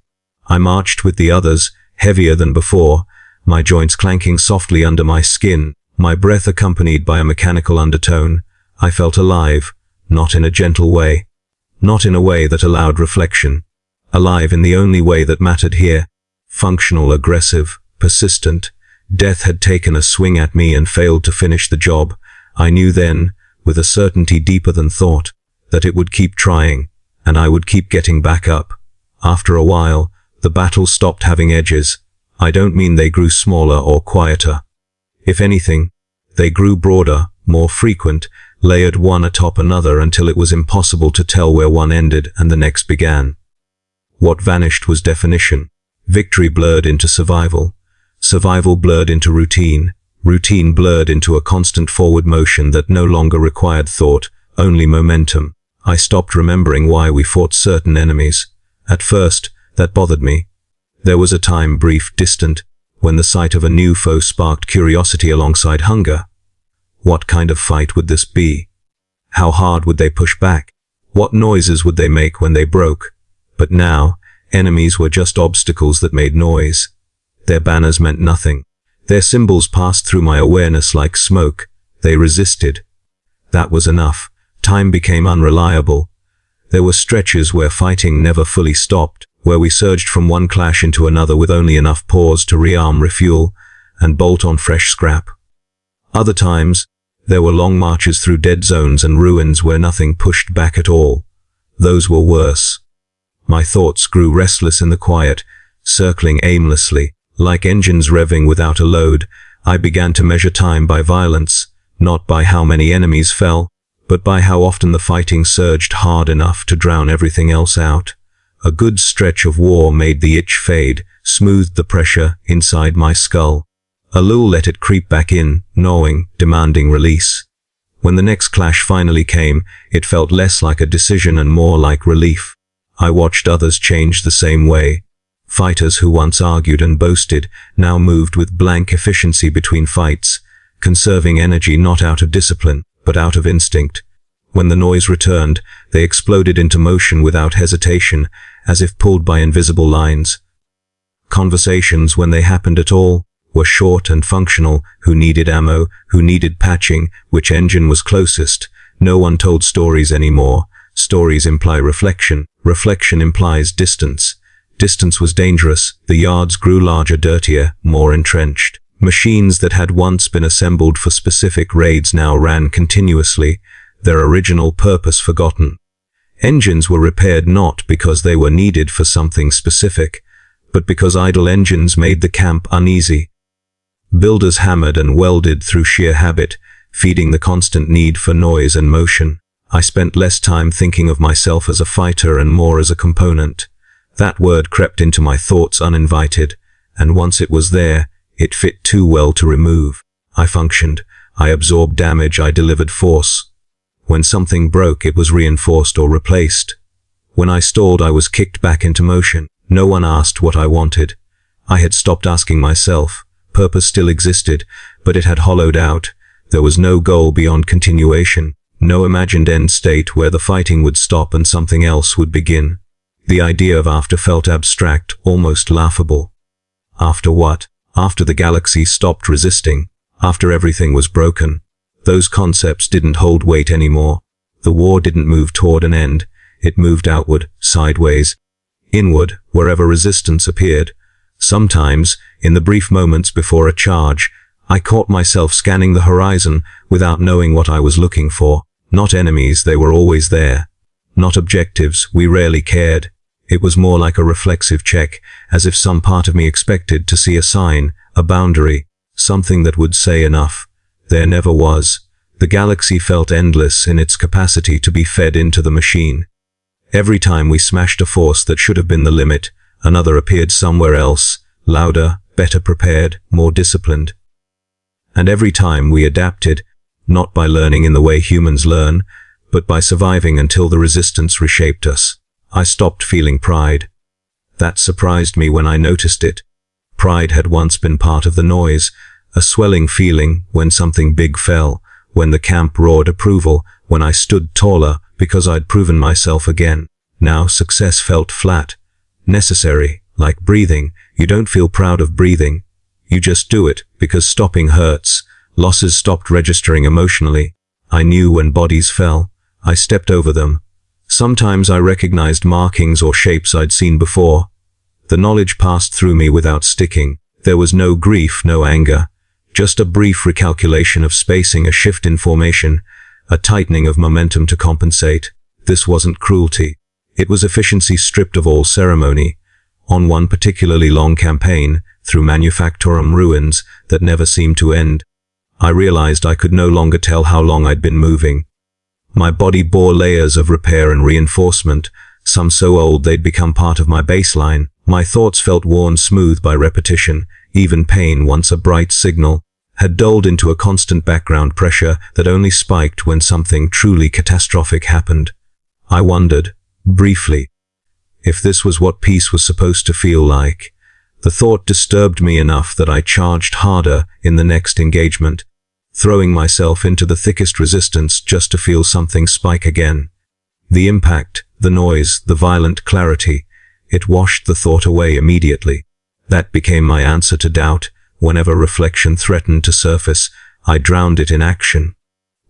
I marched with the others, heavier than before, my joints clanking softly under my skin, my breath accompanied by a mechanical undertone. I felt alive, not in a gentle way. Not in a way that allowed reflection. Alive in the only way that mattered here. Functional, aggressive, persistent. Death had taken a swing at me and failed to finish the job. I knew then, with a certainty deeper than thought, that it would keep trying, and I would keep getting back up. After a while, the battle stopped having edges. I don't mean they grew smaller or quieter. If anything, they grew broader, more frequent, layered one atop another until it was impossible to tell where one ended and the next began. What vanished was definition. Victory blurred into survival. Survival blurred into routine. Routine blurred into a constant forward motion that no longer required thought, only momentum. I stopped remembering why we fought certain enemies. At first, that bothered me. There was a time, brief, distant, when the sight of a new foe sparked curiosity alongside hunger. What kind of fight would this be? How hard would they push back? What noises would they make when they broke? But now, enemies were just obstacles that made noise. Their banners meant nothing. Their symbols passed through my awareness like smoke. They resisted. That was enough. Time became unreliable. There were stretches where fighting never fully stopped, where we surged from one clash into another with only enough pause to rearm, refuel, and bolt on fresh scrap. Other times, there were long marches through dead zones and ruins where nothing pushed back at all. Those were worse. My thoughts grew restless in the quiet, circling aimlessly. Like engines revving without a load, I began to measure time by violence, not by how many enemies fell, but by how often the fighting surged hard enough to drown everything else out. A good stretch of war made the itch fade, smoothed the pressure inside my skull. A lull let it creep back in, gnawing, demanding release. When the next clash finally came, it felt less like a decision and more like relief. I watched others change the same way. Fighters who once argued and boasted now moved with blank efficiency between fights, conserving energy not out of discipline, but out of instinct. When the noise returned, they exploded into motion without hesitation, as if pulled by invisible lines. Conversations, when they happened at all, were short and functional. Who needed ammo, who needed patching, which engine was closest. No one told stories anymore. Stories imply reflection. Reflection implies distance. Distance was dangerous. The yards grew larger, dirtier, more entrenched. Machines that had once been assembled for specific raids now ran continuously, their original purpose forgotten. Engines were repaired not because they were needed for something specific, but because idle engines made the camp uneasy. Builders hammered and welded through sheer habit, feeding the constant need for noise and motion. I spent less time thinking of myself as a fighter and more as a component. That word crept into my thoughts uninvited, and once it was there, it fit too well to remove. I functioned. I absorbed damage. I delivered force. When something broke, it was reinforced or replaced. When I stalled, I was kicked back into motion. No one asked what I wanted. I had stopped asking myself. Purpose still existed, but it had hollowed out. There was no goal beyond continuation, no imagined end state where the fighting would stop and something else would begin. The idea of after felt abstract, almost laughable. After what? After the galaxy stopped resisting. After everything was broken. Those concepts didn't hold weight anymore. The war didn't move toward an end. It moved outward, sideways, inward, wherever resistance appeared. Sometimes, in the brief moments before a charge, I caught myself scanning the horizon without knowing what I was looking for. Not enemies, they were always there. Not objectives, we rarely cared. It was more like a reflexive check, as if some part of me expected to see a sign, a boundary, something that would say enough. There never was. The galaxy felt endless in its capacity to be fed into the machine. Every time we smashed a force that should have been the limit, another appeared somewhere else, louder, better prepared, more disciplined. And every time we adapted, not by learning in the way humans learn, but by surviving until the resistance reshaped us. I stopped feeling pride. That surprised me when I noticed it. Pride had once been part of the noise, a swelling feeling when something big fell, when the camp roared approval, when I stood taller because I'd proven myself again. Now success felt flat, necessary, like breathing. You don't feel proud of breathing. You just do it because stopping hurts. Losses stopped registering emotionally. I knew when bodies fell. I stepped over them. Sometimes I recognized markings or shapes I'd seen before. The knowledge passed through me without sticking. There was no grief, no anger. Just a brief recalculation of spacing, a shift in formation, a tightening of momentum to compensate. This wasn't cruelty. It was efficiency stripped of all ceremony. On one particularly long campaign, through Manufactorum ruins that never seemed to end, I realized I could no longer tell how long I'd been moving. My body bore layers of repair and reinforcement, some so old they'd become part of my baseline. My thoughts felt worn smooth by repetition. Even pain, once a bright signal, had dulled into a constant background pressure that only spiked when something truly catastrophic happened. I wondered, briefly, if this was what peace was supposed to feel like. The thought disturbed me enough that I charged harder in the next engagement, throwing myself into the thickest resistance just to feel something spike again. The impact, the noise, the violent clarity, it washed the thought away immediately. That became my answer to doubt. Whenever reflection threatened to surface, I drowned it in action.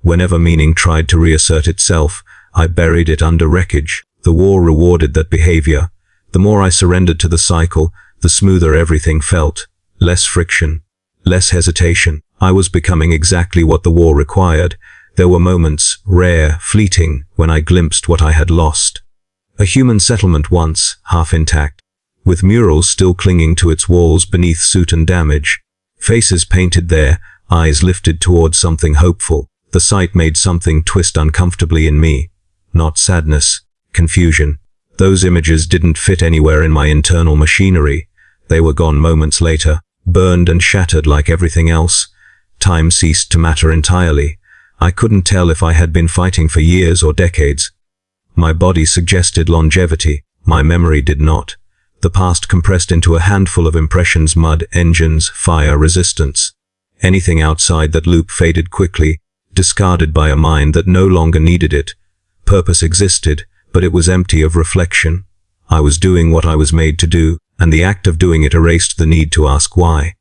Whenever meaning tried to reassert itself, I buried it under wreckage. The war rewarded that behavior. The more I surrendered to the cycle, the smoother everything felt. Less friction, less hesitation. I was becoming exactly what the war required. There were moments, rare, fleeting, when I glimpsed what I had lost. A human settlement once, half intact, with murals still clinging to its walls beneath soot and damage. Faces painted there, eyes lifted toward something hopeful. The sight made something twist uncomfortably in me. Not sadness, confusion. Those images didn't fit anywhere in my internal machinery. They were gone moments later, burned and shattered like everything else. Time ceased to matter entirely. I couldn't tell if I had been fighting for years or decades. My body suggested longevity, my memory did not. The past compressed into a handful of impressions: mud, engines, fire, resistance. Anything outside that loop faded quickly, discarded by a mind that no longer needed it. Purpose existed, but it was empty of reflection. I was doing what I was made to do, and the act of doing it erased the need to ask why.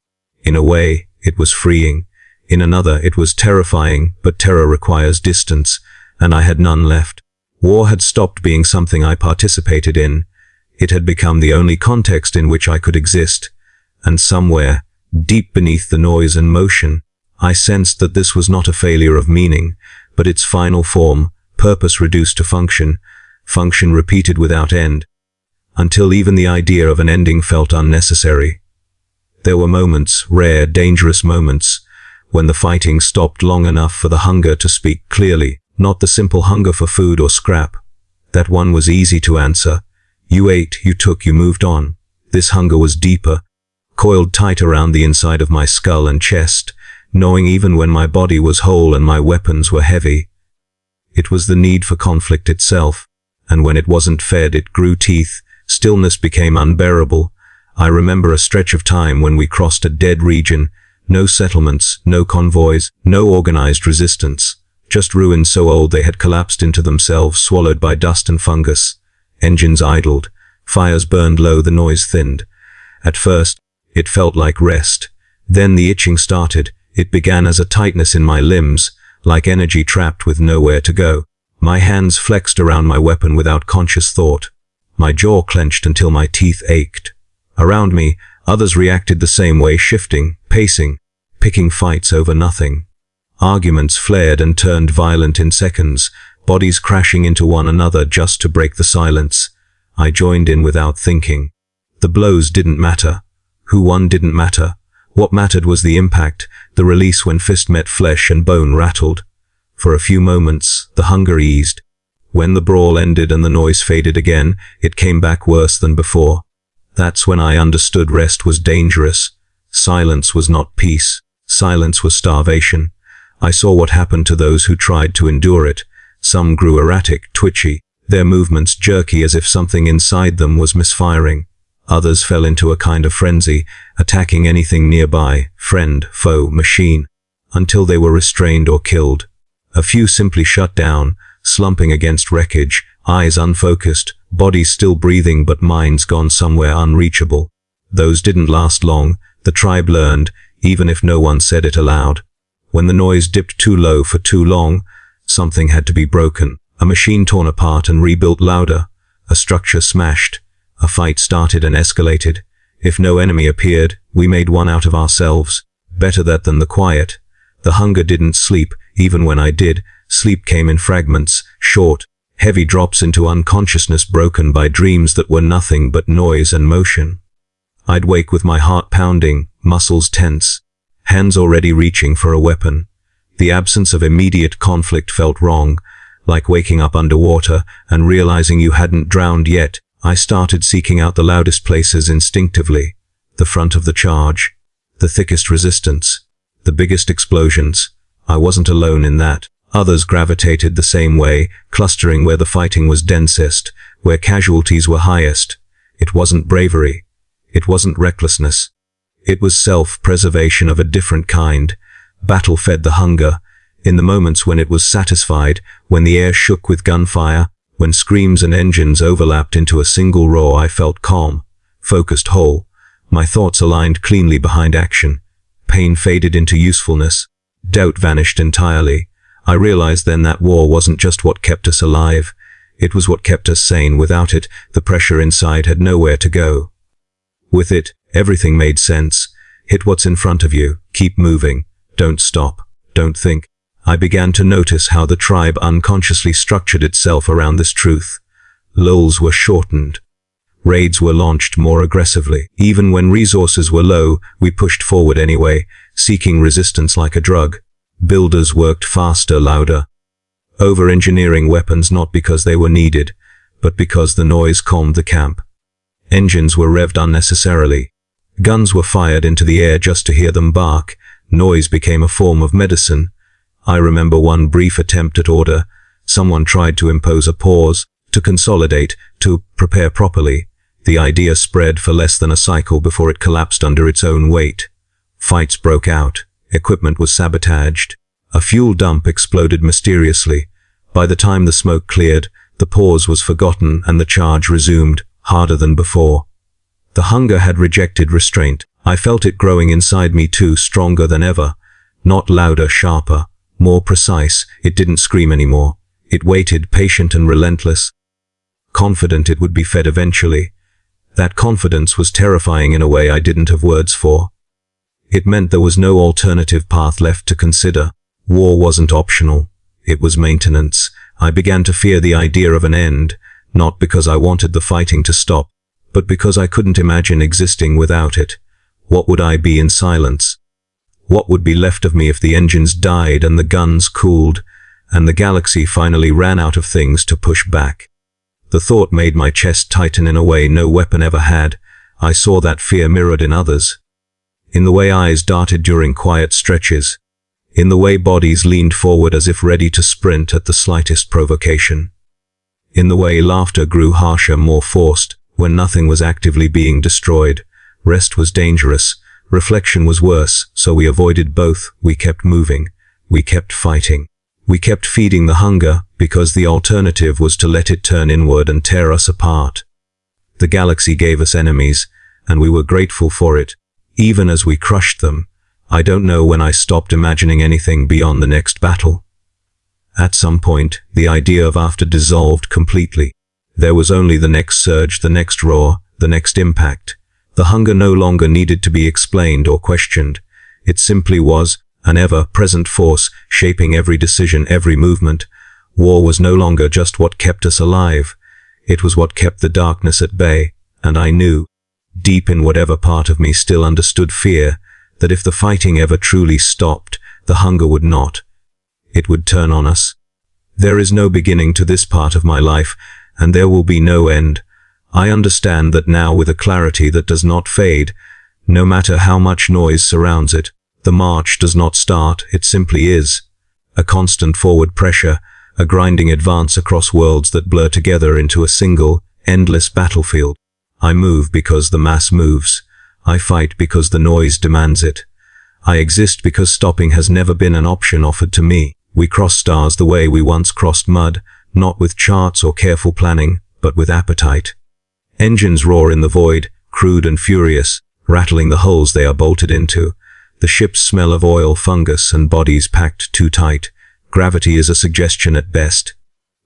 In a way, it was freeing. In another, it was terrifying, but terror requires distance, and I had none left. War had stopped being something I participated in. It had become the only context in which I could exist. And somewhere, deep beneath the noise and motion, I sensed that this was not a failure of meaning, but its final form, purpose reduced to function, function repeated without end, until even the idea of an ending felt unnecessary. There were moments, rare, dangerous moments, when the fighting stopped long enough for the hunger to speak clearly. Not the simple hunger for food or scrap. That one was easy to answer. You ate, you took, you moved on. This hunger was deeper, coiled tight around the inside of my skull and chest, knowing even when my body was whole and my weapons were heavy. It was the need for conflict itself, and when it wasn't fed, it grew teeth. Stillness became unbearable. I remember a stretch of time when we crossed a dead region. No settlements, no convoys, no organized resistance. Just ruins so old they had collapsed into themselves, swallowed by dust and fungus. Engines idled. Fires burned low, the noise thinned. At first, it felt like rest. Then the itching started. It began as a tightness in my limbs, like energy trapped with nowhere to go. My hands flexed around my weapon without conscious thought. My jaw clenched until my teeth ached. Around me, others reacted the same way, shifting, pacing, picking fights over nothing. Arguments flared and turned violent in seconds, bodies crashing into one another just to break the silence. I joined in without thinking. The blows didn't matter. Who won didn't matter. What mattered was the impact, the release when fist met flesh and bone rattled. For a few moments, the hunger eased. When the brawl ended and the noise faded again, it came back worse than before. That's when I understood rest was dangerous. Silence was not peace. Silence was starvation. I saw what happened to those who tried to endure it. Some grew erratic, twitchy, their movements jerky as if something inside them was misfiring. Others fell into a kind of frenzy, attacking anything nearby, friend, foe, machine, until they were restrained or killed. A few simply shut down, slumping against wreckage, eyes unfocused, bodies still breathing but minds gone somewhere unreachable. Those didn't last long. The tribe learned, even if no one said it aloud. When the noise dipped too low for too long, something had to be broken. A machine torn apart and rebuilt louder. A structure smashed. A fight started and escalated. If no enemy appeared, we made one out of ourselves. Better that than the quiet. The hunger didn't sleep, even when I did. Sleep came in fragments, short, heavy drops into unconsciousness broken by dreams that were nothing but noise and motion. I'd wake with my heart pounding, muscles tense, hands already reaching for a weapon. The absence of immediate conflict felt wrong, like waking up underwater and realizing you hadn't drowned yet. I started seeking out the loudest places instinctively, the front of the charge, the thickest resistance, the biggest explosions. I wasn't alone in that. Others gravitated the same way, clustering where the fighting was densest, where casualties were highest. It wasn't bravery. It wasn't recklessness. It was self-preservation of a different kind. Battle fed the hunger. In the moments when it was satisfied, when the air shook with gunfire, when screams and engines overlapped into a single roar, I felt calm, focused, whole. My thoughts aligned cleanly behind action. Pain faded into usefulness. Doubt vanished entirely. I realized then that war wasn't just what kept us alive. It was what kept us sane. Without it, the pressure inside had nowhere to go. With it, everything made sense. Hit what's in front of you. Keep moving. Don't stop. Don't think. I began to notice how the tribe unconsciously structured itself around this truth. Lulls were shortened. Raids were launched more aggressively. Even when resources were low, we pushed forward anyway, seeking resistance like a drug. Builders worked faster, louder, over-engineering weapons not because they were needed, but because the noise calmed the camp. Engines were revved unnecessarily. Guns were fired into the air just to hear them bark. Noise became a form of medicine. I remember one brief attempt at order. Someone tried to impose a pause, to consolidate, to prepare properly. The idea spread for less than a cycle before it collapsed under its own weight. Fights broke out. Equipment was sabotaged. A fuel dump exploded mysteriously. By the time the smoke cleared, the pause was forgotten and the charge resumed, harder than before. The hunger had rejected restraint. I felt it growing inside me too, stronger than ever. Not louder, sharper, more precise. It didn't scream anymore. It waited, patient and relentless, confident it would be fed eventually. That confidence was terrifying in a way I didn't have words for. It meant there was no alternative path left to consider. War wasn't optional. It was maintenance. I began to fear the idea of an end, not because I wanted the fighting to stop, but because I couldn't imagine existing without it. What would I be in silence? What would be left of me if the engines died and the guns cooled, and the galaxy finally ran out of things to push back? The thought made my chest tighten in a way no weapon ever had. I saw that fear mirrored in others. In the way eyes darted during quiet stretches. In the way bodies leaned forward as if ready to sprint at the slightest provocation. In the way laughter grew harsher, more forced, when nothing was actively being destroyed. Rest was dangerous. Reflection was worse, so we avoided both. We kept moving. We kept fighting. We kept feeding the hunger, because the alternative was to let it turn inward and tear us apart. The galaxy gave us enemies, and we were grateful for it, even as we crushed them. I don't know when I stopped imagining anything beyond the next battle. At some point, the idea of after dissolved completely. There was only the next surge, the next roar, the next impact. The hunger no longer needed to be explained or questioned. It simply was, an ever-present force shaping every decision, every movement. War was no longer just what kept us alive. It was what kept the darkness at bay, and I knew, deep in whatever part of me still understood fear, that if the fighting ever truly stopped, the hunger would not. It would turn on us. There is no beginning to this part of my life, and there will be no end. I understand that now with a clarity that does not fade, no matter how much noise surrounds it. The march does not start, it simply is. A constant forward pressure, a grinding advance across worlds that blur together into a single, endless battlefield. I move because the mass moves. I fight because the noise demands it. I exist because stopping has never been an option offered to me. We cross stars the way we once crossed mud, not with charts or careful planning, but with appetite. Engines roar in the void, crude and furious, rattling the hulls they are bolted into. The ships smell of oil, fungus, and bodies packed too tight. Gravity is a suggestion at best.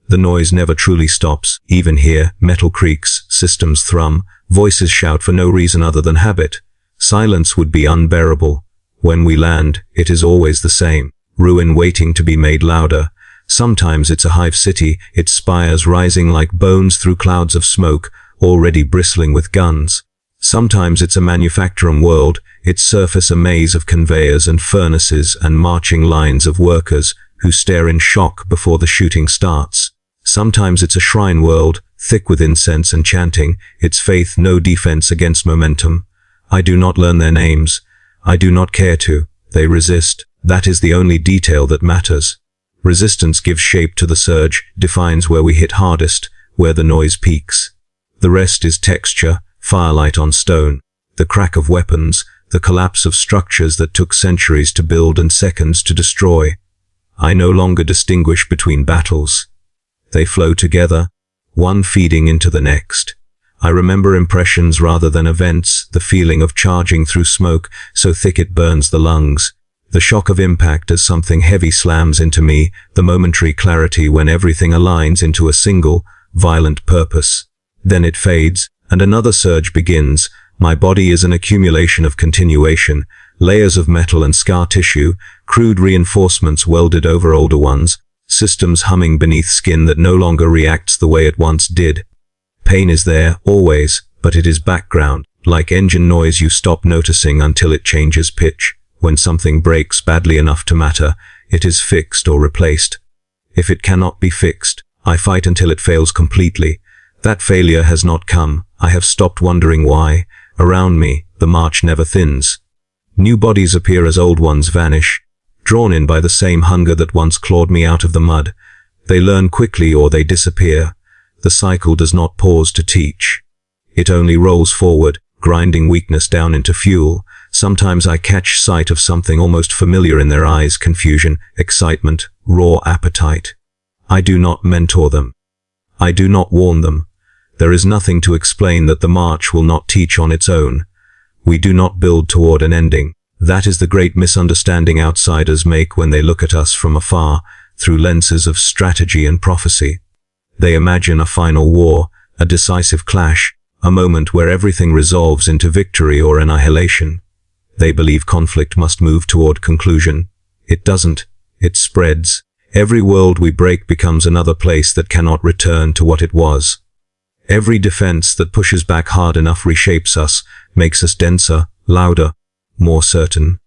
The noise never truly stops. Even here, metal creaks, systems thrum, voices shout for no reason other than habit. Silence would be unbearable. When we land, it is always the same. Ruin waiting to be made louder. Sometimes it's a hive city, its spires rising like bones through clouds of smoke, already bristling with guns. Sometimes it's a manufacturing world, its surface a maze of conveyors and furnaces and marching lines of workers who stare in shock before the shooting starts. Sometimes it's a shrine world, thick with incense and chanting, its faith no defense against momentum. I do not learn their names. I do not care to. They resist. That is the only detail that matters. Resistance gives shape to the surge, defines where we hit hardest, where the noise peaks. The rest is texture, firelight on stone, the crack of weapons, the collapse of structures that took centuries to build and seconds to destroy. I no longer distinguish between battles. They flow together, one feeding into the next. I remember impressions rather than events, the feeling of charging through smoke so thick it burns the lungs, the shock of impact as something heavy slams into me, the momentary clarity when everything aligns into a single, violent purpose. Then it fades, and another surge begins. My body is an accumulation of continuation, layers of metal and scar tissue, crude reinforcements welded over older ones, systems humming beneath skin that no longer reacts the way it once did. Pain is there, always, but it is background, like engine noise you stop noticing until it changes pitch. When something breaks badly enough to matter, it is fixed or replaced. If it cannot be fixed, I fight until it fails completely. That failure has not come. I have stopped wondering why. Around me, the march never thins. New bodies appear as old ones vanish, drawn in by the same hunger that once clawed me out of the mud. They learn quickly or they disappear. The cycle does not pause to teach. It only rolls forward, grinding weakness down into fuel. Sometimes I catch sight of something almost familiar in their eyes, confusion, excitement, raw appetite. I do not mentor them. I do not warn them. There is nothing to explain that the march will not teach on its own. We do not build toward an ending. That is the great misunderstanding outsiders make when they look at us from afar, through lenses of strategy and prophecy. They imagine a final war, a decisive clash, a moment where everything resolves into victory or annihilation. They believe conflict must move toward conclusion. It doesn't. It spreads. Every world we break becomes another place that cannot return to what it was. Every defense that pushes back hard enough reshapes us, makes us denser, louder, more certain.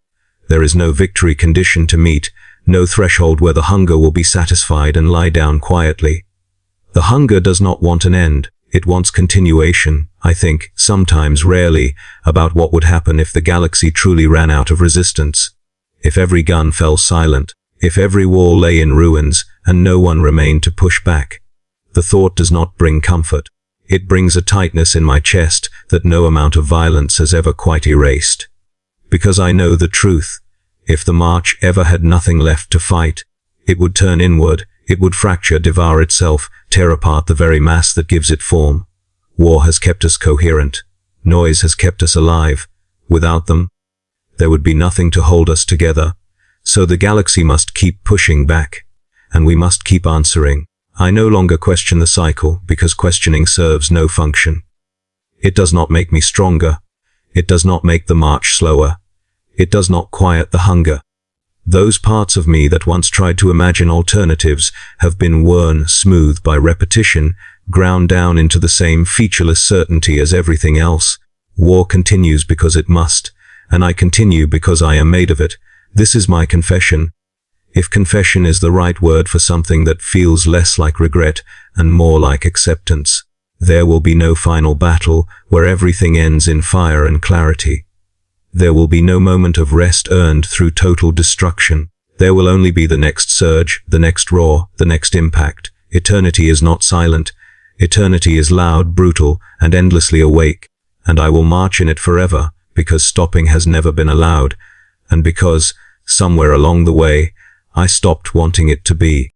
There is no victory condition to meet, no threshold where the hunger will be satisfied and lie down quietly. The hunger does not want an end. It wants continuation. I think, sometimes, rarely, about what would happen if the galaxy truly ran out of resistance. If every gun fell silent, if every wall lay in ruins, and no one remained to push back. The thought does not bring comfort. It brings a tightness in my chest that no amount of violence has ever quite erased. Because I know the truth. If the march ever had nothing left to fight, it would turn inward, it would fracture, devour itself, tear apart the very mass that gives it form. War has kept us coherent. Noise has kept us alive. Without them, there would be nothing to hold us together. So the galaxy must keep pushing back, and we must keep answering. I no longer question the cycle, because questioning serves no function. It does not make me stronger. It does not make the march slower. It does not quiet the hunger. Those parts of me that once tried to imagine alternatives have been worn smooth by repetition, ground down into the same featureless certainty as everything else. War continues because it must, and I continue because I am made of it. This is my confession. If confession is the right word for something that feels less like regret and more like acceptance, there will be no final battle where everything ends in fire and clarity. There will be no moment of rest earned through total destruction. There will only be the next surge, the next roar, the next impact. Eternity is not silent. Eternity is loud, brutal, and endlessly awake, and I will march in it forever, because stopping has never been allowed, and because, somewhere along the way, I stopped wanting it to be.